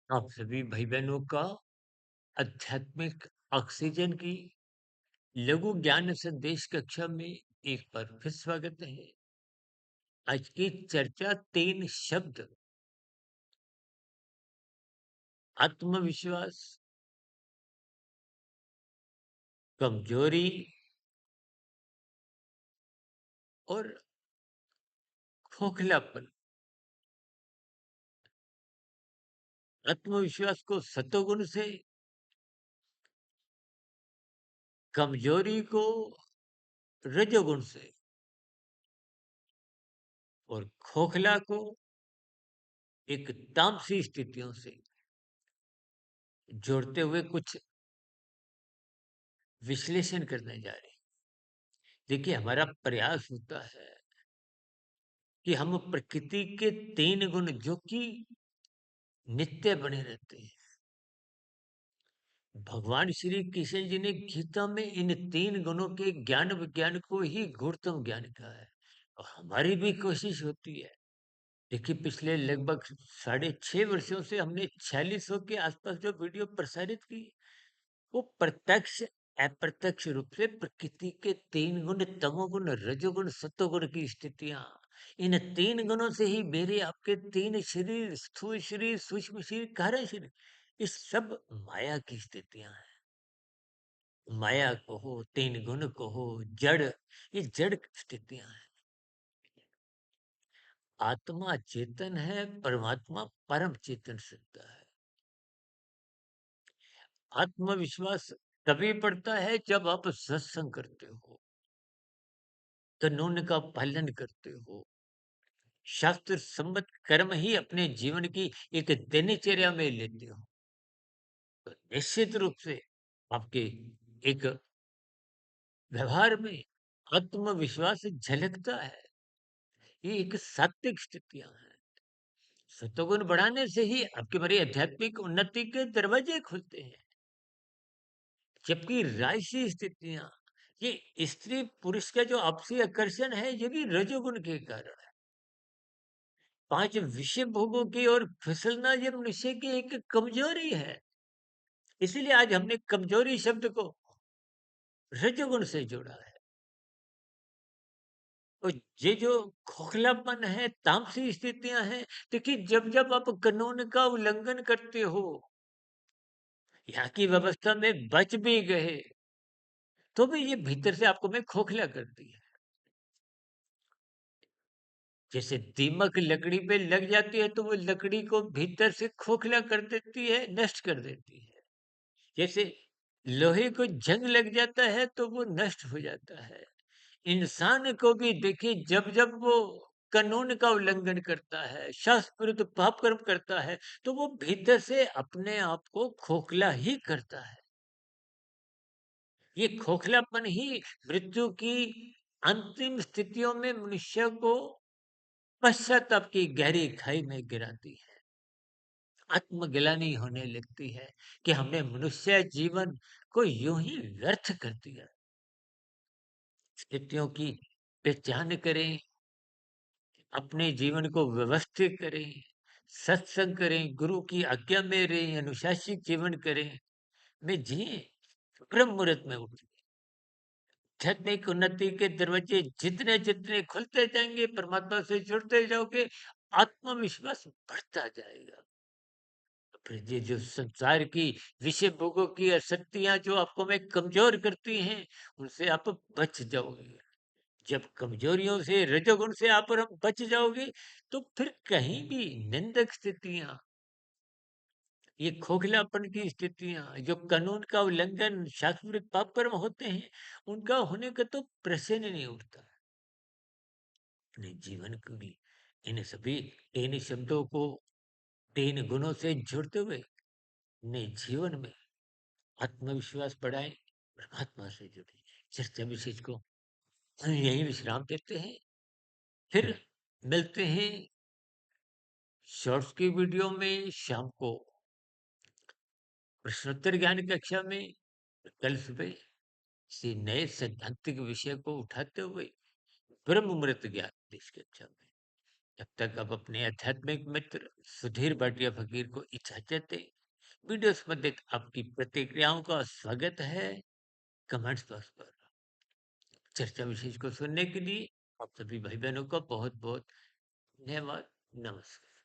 आप सभी भाई बहनों का आध्यात्मिक ऑक्सीजन की लघु ज्ञान संदेश कक्षा में एक बार फिर स्वागत है। आज की चर्चा 3 शब्द आत्मविश्वास, कमजोरी और खोखलापन। आत्मविश्वास को सतोगुण से, कमजोरी को रजोगुण से और खोखला को एक तामसी स्थितियों से जोड़ते हुए कुछ विश्लेषण करने जा रहे हैं। देखिए, हमारा प्रयास होता है कि हम प्रकृति के 3 गुण जो कि नित्य बने रहते हैं। भगवान श्री कृष्ण जी ने गीता में इन 3 गुणों के ज्ञान विज्ञान को ही गूढ़तम ज्ञान कहा है। और हमारी भी कोशिश होती है। देखिए, पिछले लगभग 6.5 वर्षों से हमने 4600 के आसपास जो वीडियो प्रसारित की, वो प्रत्यक्ष अप्रत्यक्ष रूप से प्रकृति के 3 गुण, तमोगुण, रजोगुण, सत्वगुण की स्थितियां, इन 3 गुणों से ही मेरे आपके 3 शरीर, स्थूल शरीर, सूक्ष्म शरीर, कारण शरीर, ये सब माया की स्थितियां हैं। माया कहो, 3 गुण कहो, जड़, ये जड़ स्थितियां हैं। आत्मा चेतन है, परमात्मा परम चेतन सत्ता है। आत्मविश्वास तभी पड़ता है जब आप सत्संग करते हो, कानून का पालन करते हो, शास्त्र सम्मत कर्म ही अपने जीवन की एक दिनचर्या में लेते हो, तो निश्चित रूप से आपके एक व्यवहार में आत्मविश्वास झलकता है। ये एक सात्विक स्थितियां हैं। सत्वगुण बढ़ाने से ही आपके बड़े आध्यात्मिक उन्नति के दरवाजे खुलते हैं। जबकि राजसी स्थितियां, ये स्त्री पुरुष का जो आपसी आकर्षण है, ये भी रजोगुण के कारण है। 5 विषय भोगों की ओर फिसलना, ये मनुष्य की एक कमजोरी है। इसीलिए आज हमने कमजोरी शब्द को रजोगुण से जोड़ा है। और ये जो खोखलापन है, तामसी स्थितियां हैं, देखिए, जब जब आप कानून का उल्लंघन करते हो, यहाँ की व्यवस्था में बच भी गए, तो भी ये भीतर से आपको में खोखला करती है। जैसे दीमक लकड़ी पे लग जाती है, तो वो लकड़ी को भीतर से खोखला कर देती है, नष्ट कर देती है। जैसे लोहे को जंग लग जाता है, तो वो नष्ट हो जाता है। इंसान को भी देखिए, जब जब वो कानून का उल्लंघन करता है, शास्त्र विरुद्ध पाप कर्म करता है, तो वो भीतर से अपने आप को खोखला ही करता है। ये खोखलापन ही मृत्यु की अंतिम स्थितियों में मनुष्य को पश्चाताप की गहरी खाई में गिराती है। आत्मग्लानि होने लगती है कि हमने मनुष्य जीवन को यूं ही व्यर्थ कर दिया। स्थितियों की पहचान करें, अपने जीवन को व्यवस्थित करें, सत्संग करें, गुरु की आज्ञा में रहें, अनुशासित जीवन करें, में जिए, ब्रह्म मुहूर्त में उठे। आध्यात्मिक उन्नति के दरवाजे जितने जितने खुलते जाएंगे, परमात्मा से जुड़ते जाओगे, आत्मविश्वास बढ़ता जाएगा। तो फिर ये जो संसार की विषय भोगों की आसक्तियां जो आपको में कमजोर करती हैं, उनसे आप बच जाओगे। जब कमजोरियों से, रजोगुण से आप और हम बच जाओगे, तो फिर कहीं भी निंदक स्थितियां, ये खोखलापन की स्थितियां, जो कानून का उल्लंघन, शास्त्रीय पाप कर्म होते हैं, उनका होने का तो प्रश्न ही नहीं उठता। अपने जीवन को भी इन सभी 3 शब्दों को, 3 गुणों से जुड़ते हुए अपने जीवन में आत्मविश्वास बढ़ाएं, परमात्मा से जुड़े। चर्चा विशेष को यही विश्राम देते हैं। फिर मिलते हैं शॉर्ट्स की वीडियो में शाम को, प्रश्नोत्तर ज्ञान कक्षा में कल सुबह किसी नए सैद्धांतिक विषय को उठाते हुए ब्रह्म मुहूर्त ज्ञान इस कक्षा में। जब तक आप अपने आध्यात्मिक मित्र सुधीर भाटिया फकीर को इजाजत दें। वीडियो संबंधित आपकी प्रतिक्रियाओं का स्वागत है कमेंट्स बॉक्स पर। चर्चा विशेष को सुनने के लिए आप सभी भाई बहनों का बहुत बहुत धन्यवाद। नमस्कार।